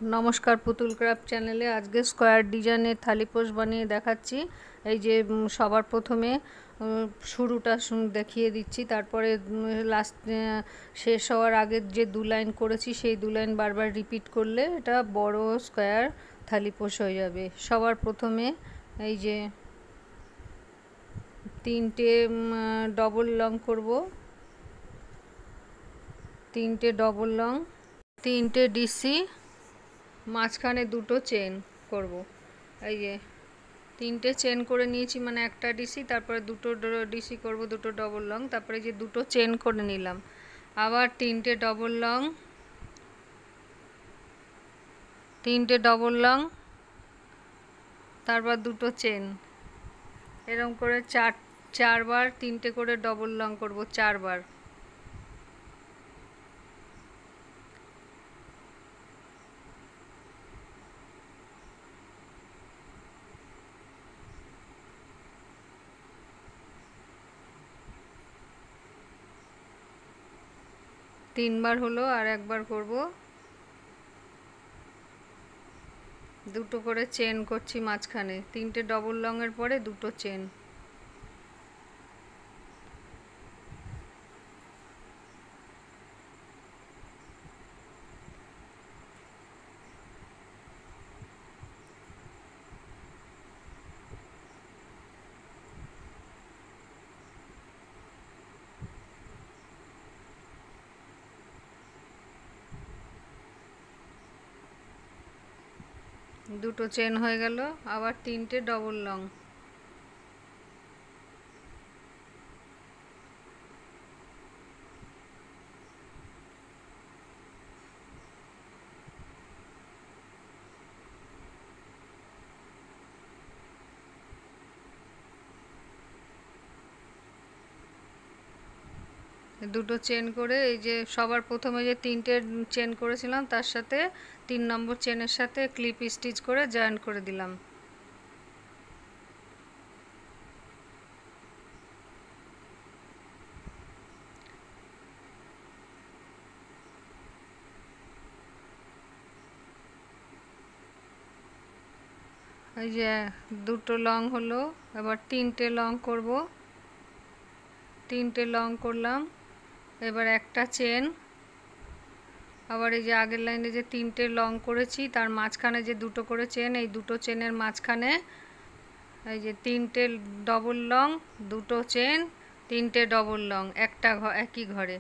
नमस्कार पुतुल क्राफ्ट चैनेले आज के स्क्वायर डिजाइने थालीपोष बनिए देखाচ্ছি। এই যে সবার প্রথমে শুরুটা দেখিয়ে দিচ্ছি, তারপরে লাস্ট শেষ হওয়ার আগে যে দু লাইন করেছি সেই দু লাইন বারবার রিপিট করলে এটা বড় স্কয়ার থালীপোষ হয়ে যাবে। সবার প্রথমে এই যে তিনটে ডবল লং করব, তিনটে ডবল লং, তিনটে ডিসি, মাঝখানে দুটো চেন করব। এই যে তিনটে চেন করে নিয়েছি, মানে একটা ডিসি, তারপরে দুটো ডিসি করব, দুটো ডবল লং, তারপরে যে দুটো চেন করে নিলাম, আবার তিনটে ডবল লং, তিনটে ডবল লং, তারপর দুটো চেন, এরকম করে চারবার তিনটে করে ডবল লং করব, চারবার। তিনবার হলো, আর একবার করব। দুটো করে চেন করছি মাঝখানে, তিনটে ডবল লং এর পরে দুটো চেন। দুটো চেন হয়ে গেল, আবার তিনটে ডবল লং, দুটো চেন করে এই যে সবার প্রথমে যে তিনটে চেন করেছিলাম তার সাথে 3 নম্বর চেনের সাথে ক্লিপ স্টিচ করে জয়েন্ট করে দিলাম। এই যে দুটো লং হলো, এবার তিনটে লং করব, তিনটে লং করলাম, এবার একটা চেন, আবার এই যে আগের লাইনে যে তিনটে লং করেছি তার মাঝখানে যে দুটো করে চেন, এই দুটো চেনের মাঝখানে এই যে তিনটে ডবল লং, দুটো চেন, তিনটে ডবল লং, একটা একই ঘরে।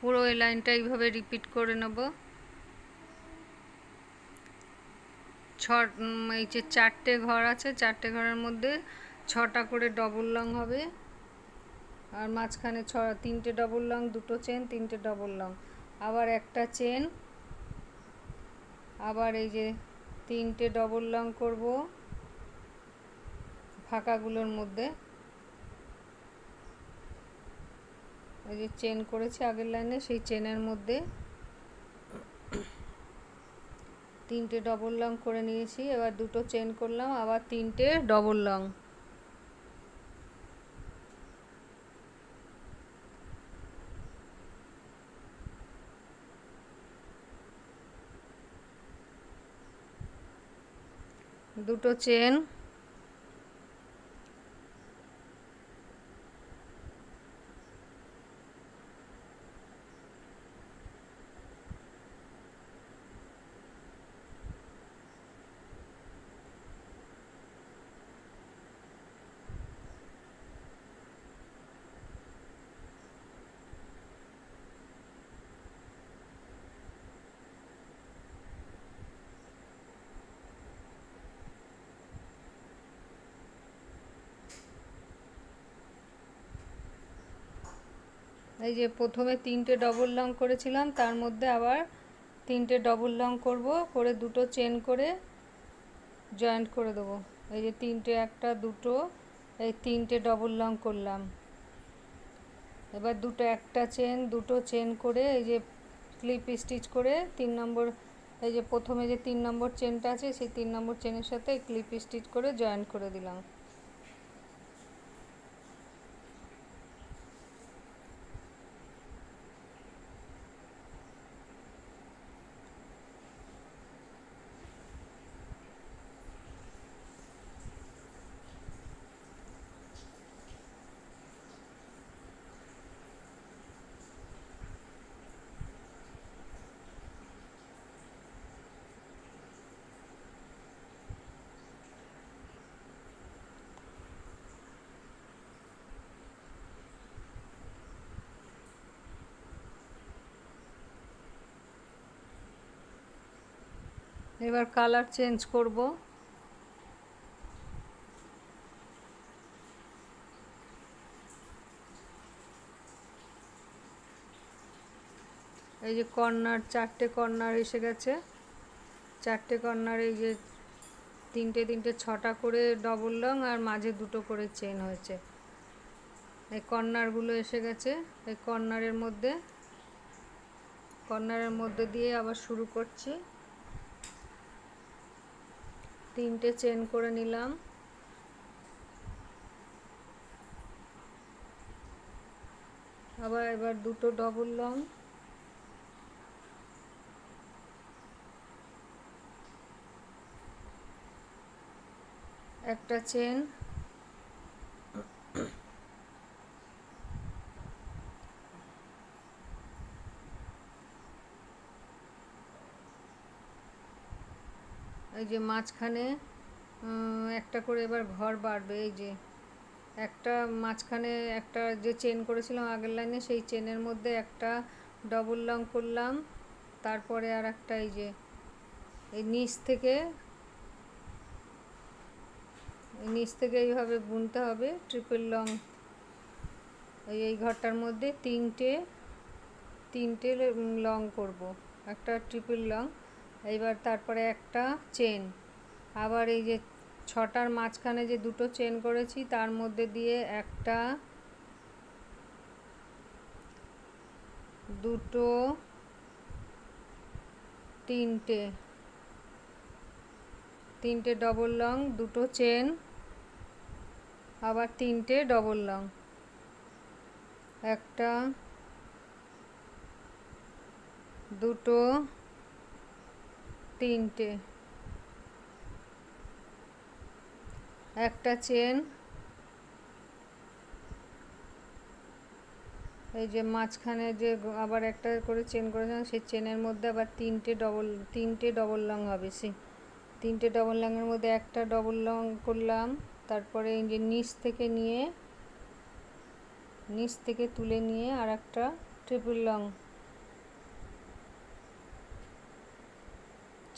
পুরো এই লাইনটা এইভাবে রিপিট করে নেব। এই যে চারটে ঘর আছে, চারটে ঘরের মধ্যে 6টা করে ডবল লং হবে, আর মাঝখানে তিনটে ডবল লং, দুটো চেন, তিনটে ডবল লং, আবার একটা চেন, আবার এই যে তিনটে ডবল লং করব ফাঁকাগুলোর মধ্যে। এই যে চেন করেছি আগের লাইনে সেই চেনের মধ্যে তিনটে ডবল লং করে নিয়েছি, এবার দুটো চেন করলাম, আবার তিনটে ডবল লং, দুটো চেন, এই যে প্রথমে তিনটে ডবল লং করেছিলাম তার মধ্যে আবার তিনটে ডবল লং করব, করে দুটো চেন করে জয়েন্ট করে দেবো। এই যে তিনটে, একটা, দুটো, এই তিনটে ডবল লং করলাম, এবার দুটো একটা চেন, দুটো চেন করে এই যে ক্লিপ স্টিচ করে 3 নম্বর এই যে প্রথমে যে 3 নম্বর চেনটা আছে সেই 3 নম্বর চেনের সাথে ক্লিপ স্টিচ করে জয়েন করে দিলাম। এবার কালার চেঞ্জ করব। এই যে কর্নার, 4টে কর্নার এসে গেছে। 4টে কর্নার, এই যে 3টে 3টে 6টা করে ডবল লং আর মাঝে 2টো করে চেন হয়েছে। এই কর্নারগুলো এসে গেছে। এই কর্নারের মধ্যে দিয়ে আবার শুরু করছি। 3টে চেন করে নিলাম। এবার 2টো ডবল লং, একটা চেন, এই যে মাঝখানে একটা করে এবার ঘর বাড়বে। এই যে একটা মাঝখানে একটা যে চেন করেছিলাম আগের লাইনে, সেই চেনের মধ্যে একটা ডবল লং করলাম। তারপরে আর একটা, এই যে এই নিচ থেকে এইভাবে বুনতে হবে ট্রিপল লং। এই ঘরটার মধ্যে তিনটে লং করব, একটা ট্রিপল লং। এইবার তারপরে একটা চেন, আবার এই যে 6টার মাঝখানে যে 2টো চেন করেছি তার মধ্যে দিয়ে একটা, 2টো, 3টে ডবল লং, 2টো চেন, আবার 3টে ডবল লং, একটা, 2টো, 3টে, একটা চেন, এই যে মাঝখানে যে আবার একটা করে চেন করেছিলাম সেই চেনের মধ্যে আবার 3টে ডবল লং হবে। সেই 3টে ডবল লংয়ের মধ্যে একটা ডবল লং করলাম। তারপরে এই যে নিচ থেকে তুলে নিয়ে আর একটা ট্রিপল লং,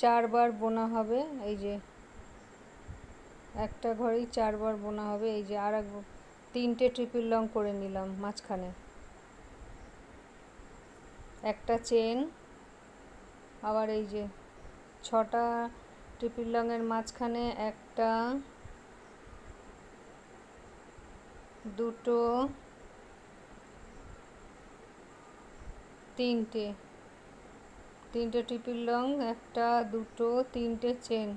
4বার বোনা হবে। এই যে একটা ঘরেই 4বার বোনা হবে। এই যে আর 3টে ট্রিপল লং করে নিলাম মাঝখানে, একটা চেন, আবার এই যে 6টা ট্রিপল লংয়ের মাঝখানে একটা, 2টো, 3টে ট্রিপল লং, একটা, 2টো, 3টে চেন,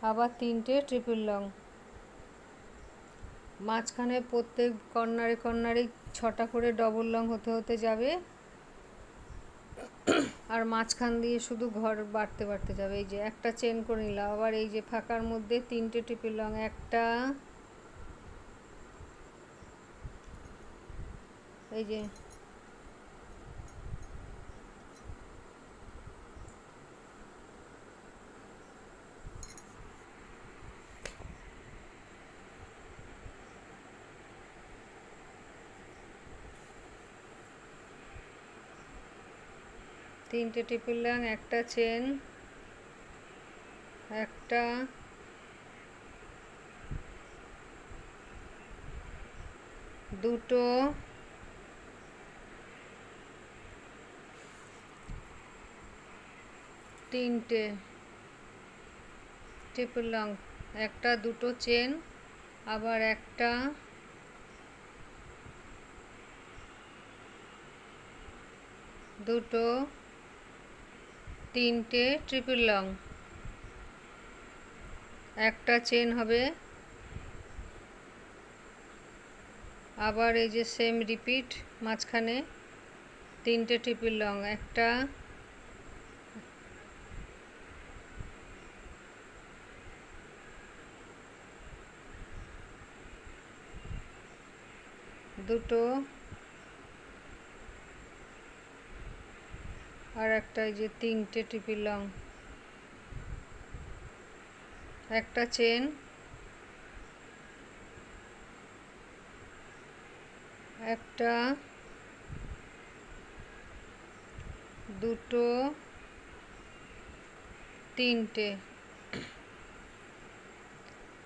আবার 3টে ট্রিপল লং। মাঝখানে প্রত্যেক কর্নারে 6টা করে ডবল লং হতে যাবে, আর মাঝখান দিয়ে শুধু ঘর বাড়তে যাবে। এই যে একটা চেন করে নিলাম। আবার এই যে ফাঁকার মধ্যে 3টে ট্রিপল লং, একটা, এই যে 3টে ট্রিপল লং, একটা চেন, একটা, 2টো, 3টে ট্রিপল লং, একটা, 2টো চেন, আবার একটা, 2টো, তিনটে ট্রিপল লং, একটা চেন হবে, আবার এই যে সেম রিপিট মাঝখানে তিনটে ট্রিপল লং, একটা দুটো আর একটা এই যে তিনটে ট্রিপল লং, একটা চেন, একটা দুটো তিনটে,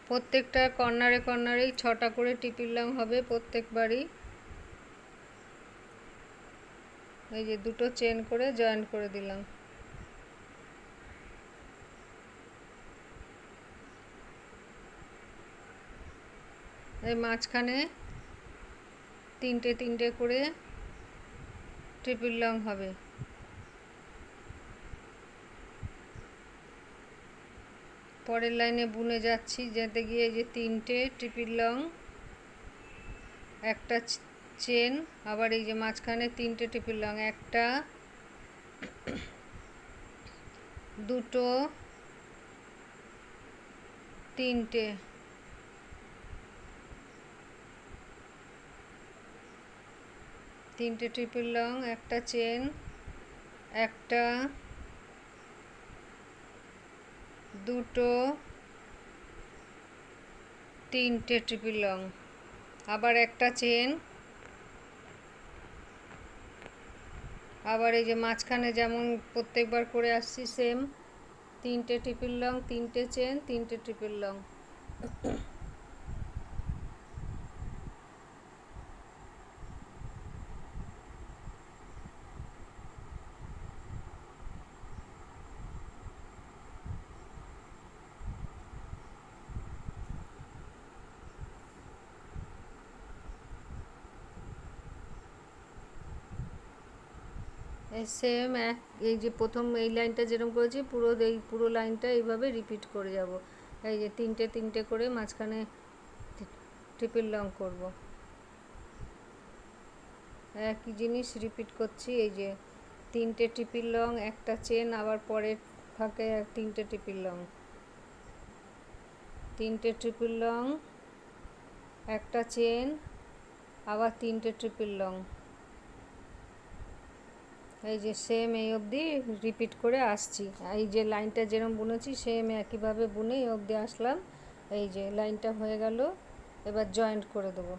প্রত্যেকটা কর্নারে কর্নারেই 6টা করে ট্রিপল লং হবে প্রত্যেকবারই। এই যে দুটো চেন করে জয়েন করে দিলাম। এই মাঝখানে তিনটে তিনটে করে ট্রিপল লং হবে। পরের লাইনে বুনে যাচ্ছি, যেতে গিয়ে যে তিনটে ট্রিপল লং, একটা চেন, আবার এই যে মাঝখানে তিনটে ট্রিপল লং, একটা দুটো তিনটে, তিনটে ট্রিপল লং, একটা চেন, একটা দুটো তিনটে ট্রিপল লং, আবার একটা চেন, আবার এই যে মাঝখানে যেমন প্রত্যেকবার করে আসছি সেম তিনটে ট্রিপল লং, তিনটে চেন, তিনটে ট্রিপল লং। সেম এক, এই যে প্রথম এই লাইনটা যেরকম করেছি পুরো লাইনটা এইভাবে রিপিট করে যাব। এই যে তিনটে তিনটে করে মাঝখানে ট্রিপল লং করব, একই জিনিস রিপিট করছি। এই যে তিনটে ট্রিপল লং, একটা চেন, আবার পরের ফাঁকে তিনটে ট্রিপল লং, তিনটে ট্রিপল লং, একটা চেন, আবার তিনটে ট্রিপল লং। এই যে সেম এই অবধি রিপিট করে আসছি। এই যে লাইনটা যেরকম বুনেছি সেম একইভাবে বুনে এই অবধি আসলাম। এই যে লাইনটা হয়ে গেল, এবার জয়েন্ট করে দেবো।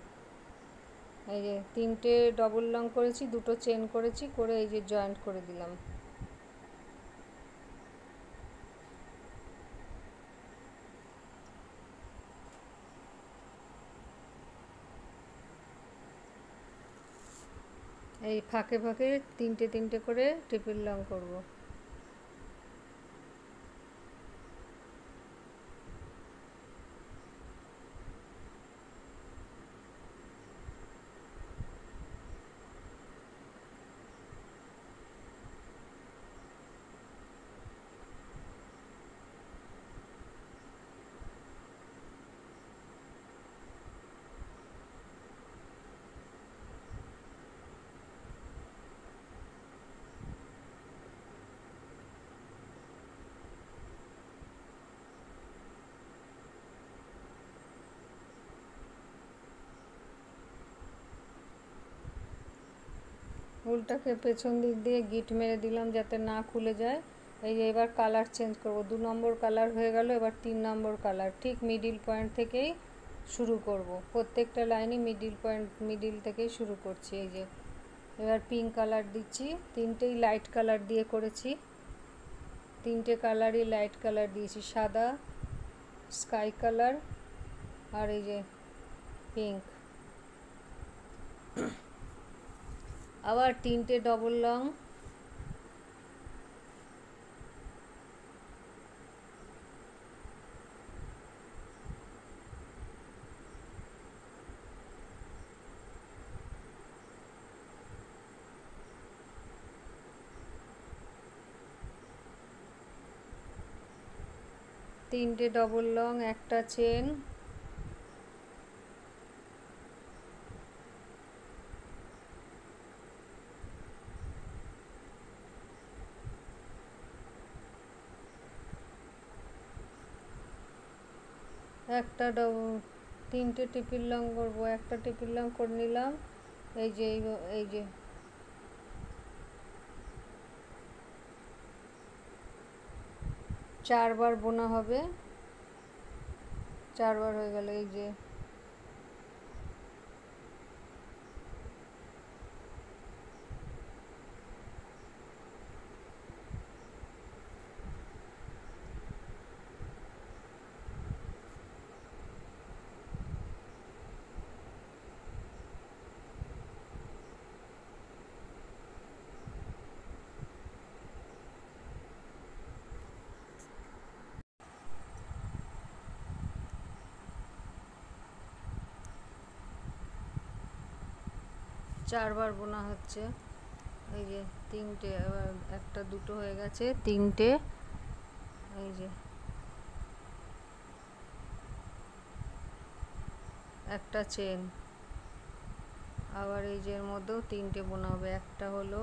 এই যে তিনটে ডবল লং করেছি, দুটো চেন করেছি, করে এই যে জয়েন্ট করে দিলাম। এই ফাঁকে ফাঁকে তিনটে তিনটে করে ট্রিপল লং করব। উলটাকে পেছন দিক দিয়ে গিট মেরে দিলাম যাতে না খুলে যায়। এই যে এবার কালার চেঞ্জ করব, 2 নম্বর কালার হয়ে গেল, এবার 3 নম্বর কালার। ঠিক মিডিল পয়েন্ট থেকেই শুরু করব, প্রত্যেকটা লাইনই মিডিল থেকেই শুরু করছি। এই যে এবার পিঙ্ক কালার দিচ্ছি, তিনটেই লাইট কালার দিয়ে করেছি, তিনটে কালারই লাইট কালার দিয়েছি, সাদা, স্কাই কালার আর এই যে পিঙ্ক। আবার তিনটে ডবল লং, তিনটে ডবল লং, একটা চেন, একটা তিনটে টিপির লং করবো, একটা টিপির লং করে নিলাম। এই যে এই যে 4 বার বোনা হবে, 4 বার হয়ে গেল। এই যে চারবার বোনা হচ্ছে। এই যে তিনটে, আবার একটা দুটো হয়ে গেছে, তিনটে। এই যে একটা চেন, আবার এই যে এর মধ্যেও তিনটে বোনা হবে। একটা হলো,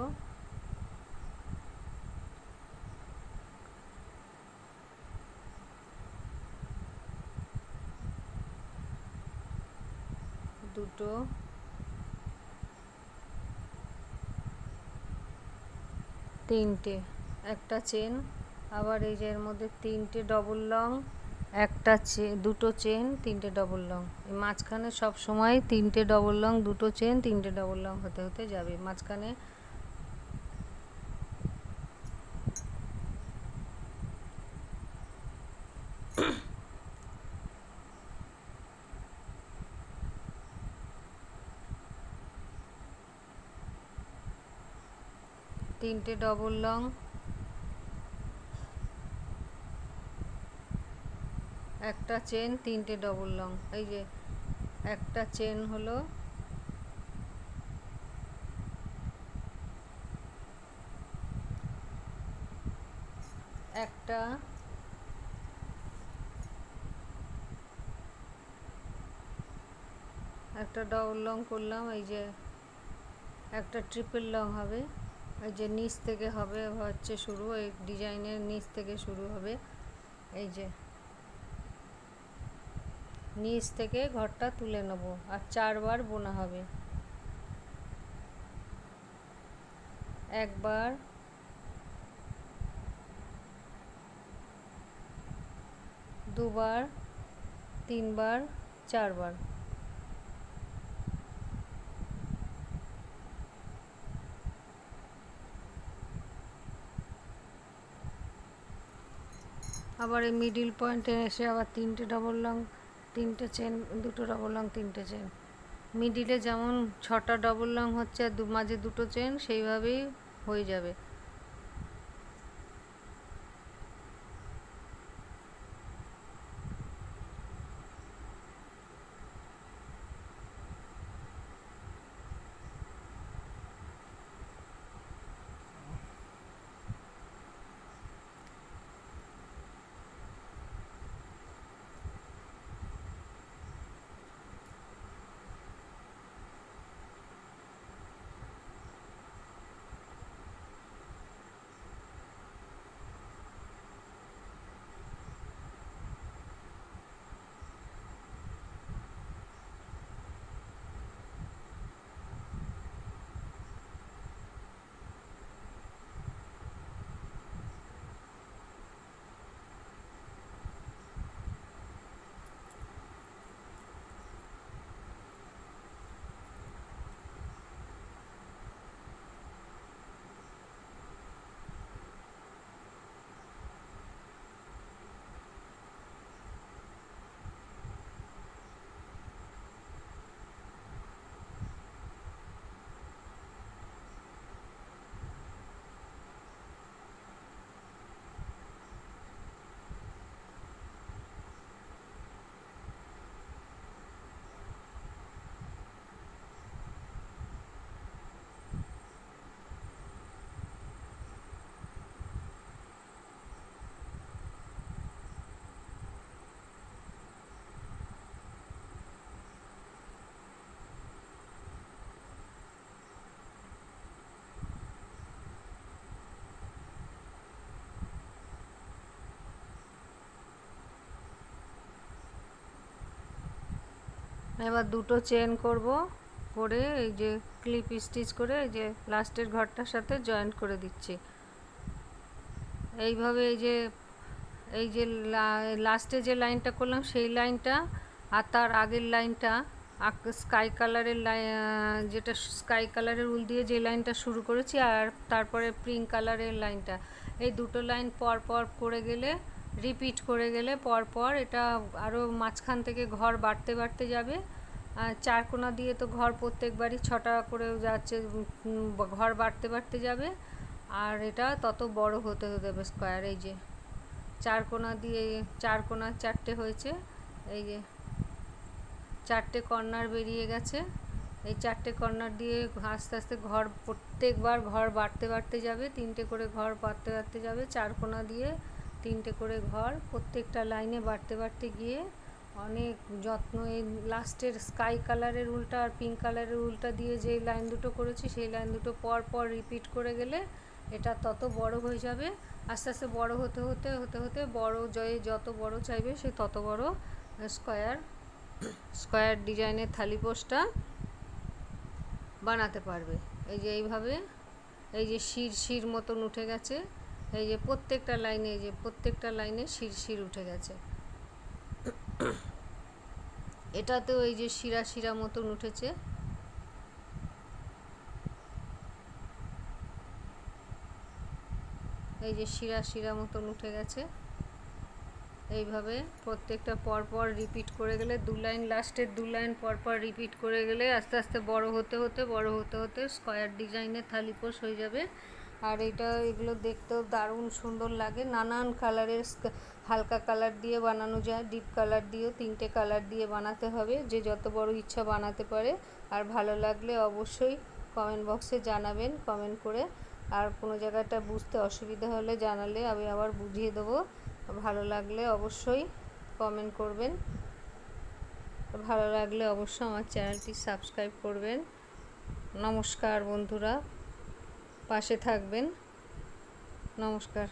দুটো, তিনটে, একটা চেন, আবার এই যে এর মধ্যে তিনটে ডবল লং, একটা দুটো চেন, তিনটে ডবল লং। এই মাঝখানে সব সময় তিনটে ডবল লং, দুটো চেন, তিনটে ডবল লং হতে হতে যাবে মাঝখানে। তিনটে ডবল লং, একটা চেন, তিনটে ডবল লং। এই যে একটা চেন হলো, একটা ডবল লং করলাম। এই যে একটা ট্রিপল লং হবে। এই যে নিচ থেকে হবে হচ্ছে শুরু, এই ডিজাইনের নিচ থেকে শুরু হবে। এই যে নিচ থেকে ঘরটা তুলে নেব, আর 4 বার বোনা হবে। একবার, দুবার, তিনবার, 4 বার। আবার এই মিডিল পয়েন্টে এসে আবার তিনটে ডবল লং, তিনটে চেন, দুটো ডবল লং, তিনটে চেন। মিডিলে যেমন 6টা ডবল লং হচ্ছে আর মাঝে দুটো চেন, সেইভাবেই হয়ে যাবে। এবার দুটো চেন করব, করে এই যে ক্লিপ স্টিচ করে এই যে লাস্টের ঘরটার সাথে জয়েন্ট করে দিচ্ছি। এইভাবে এই যে লাস্টে যে লাইনটা করলাম সেই লাইনটা আর তার আগের লাইনটা স্কাই কালারের যেটা স্কাই কালারের উল দিয়ে যে লাইনটা শুরু করেছি, আর তারপরে পিঙ্ক কালারের লাইনটা, এই দুটো লাইন পর পর করে গেলে, রিপিট করে গেলে পরপর এটা আরও মাঝখান থেকে ঘর বাড়তে বাড়তে যাবে। চার কোণা দিয়ে তো ঘর প্রত্যেকবারই 6টা করে যাচ্ছে, ঘর বাড়তে বাড়তে যাবে আর এটা তত বড় হতে হতে যাবে স্কোয়ার। এই যে চার কোণা দিয়ে 4 কোণা 4টে হয়েছে, এই যে 4টে কর্নার বেরিয়ে গেছে। এই 4টে কর্নার দিয়ে আস্তে আস্তে ঘর প্রত্যেকবার ঘর বাড়তে বাড়তে যাবে, 3টে করে ঘর বাড়তে বাড়তে যাবে, 4 কোণা দিয়ে 3টে করে ঘর প্রত্যেকটা লাইনে বাড়তে বাড়তে গিয়ে অনেক যত্ন এই লাস্টের স্কাই কালারের উলটা আর পিঙ্ক কালারের উলটা দিয়ে যে লাইন দুটো করেছি সেই লাইন দুটো পর পর রিপিট করে গেলে এটা তত বড় হয়ে যাবে। আস্তে আস্তে বড় হতে হতে হতে হতে বড় যত বড় চাইবে সে তত বড় স্কোয়ার ডিজাইনের থালিপোস্টটা বানাতে পারবে। এই যে এইভাবে এই যে শির মতন উঠে গেছে, এই যে প্রত্যেকটা লাইনে, এই যে প্রত্যেকটা লাইনে শির উঠে গেছে। এটাতেও এই যে শিরা মতন উঠেছে, এই যে শিরা মতন উঠে গেছে। এইভাবে প্রত্যেকটা পরপর রিপিট করে গেলে লাস্টের 2 লাইন পরপর রিপিট করে গেলে আস্তে আস্তে বড় হতে হতে স্কোয়ার ডিজাইনের থালিপোস হয়ে যাবে। আর এগুলো দেখতেও দারুণ সুন্দর লাগে। নানান কালারের হালকা কালার দিয়ে বানানো যায়, ডিপ কালার দিয়েও, 3টে কালার দিয়ে বানাতে হবে, যে যত বড় ইচ্ছা বানাতে পারে। আর ভালো লাগলে অবশ্যই কমেন্ট বক্সে জানাবেন, কমেন্ট করে। আর কোনো জায়গাটা বুঝতে অসুবিধা হলে জানালে আমি আবার বুঝিয়ে দেবো। ভালো লাগলে অবশ্যই কমেন্ট করবেন, ভালো লাগলে অবশ্যই আমার চ্যানেলটি সাবস্ক্রাইব করবেন। নমস্কার বন্ধুরা, পাশে থাকবেন। নমস্কার।